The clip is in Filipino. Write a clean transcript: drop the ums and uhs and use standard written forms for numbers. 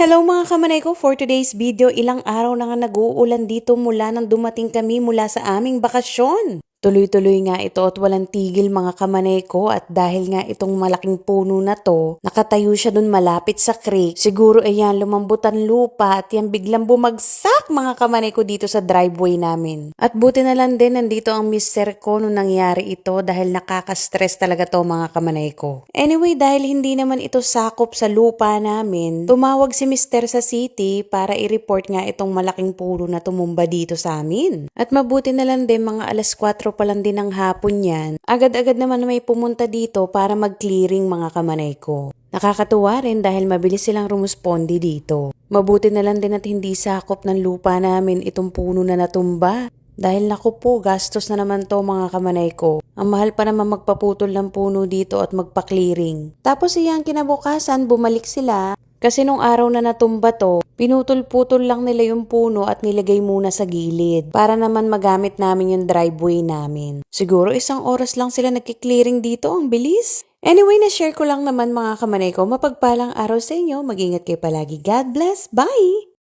Hello mga kamanay ko, for today's video, ilang araw na nga nag-uulan dito mula nang dumating kami mula sa aming bakasyon. Tuloy-tuloy nga ito at walang tigil mga kamanay ko at dahil nga itong malaking puno na to, nakatayo siya dun malapit sa creek. Siguro ayan, lumambutan lupa at yan biglang bumagsak mga kamanay ko dito sa driveway namin. At buti na lang din nandito ang mister ko nung nangyari ito dahil nakaka-stress talaga to mga kamanay ko. Anyway, dahil hindi naman ito sakop sa lupa namin, tumawag si mister sa city para i-report nga itong malaking puno na tumumba dito sa amin. At mabuti na lang din mga alas 4 pa lang din ng hapon yan, agad-agad naman may pumunta dito para mag-clearing mga kamanay ko. Nakakatuwa rin dahil mabilis silang rumuspondi dito. Mabuti na lang din at hindi sakop ng lupa namin itong puno na natumba. Dahil naku po, gastos na naman to mga kamanay ko. Ang mahal pa naman magpaputol ng puno dito at magpa-clearing. Tapos iyang kinabukasan, bumalik sila. Kasi nung araw na natumba to, pinutol-putol lang nila yung puno at nilagay muna sa gilid para naman magamit namin yung driveway namin. Siguro 1 oras lang sila nagki-clearing dito, ang bilis. Anyway, na-share ko lang naman mga kamanay ko. Mapagpalang araw sa inyo. Mag-ingat kayo palagi. God bless. Bye!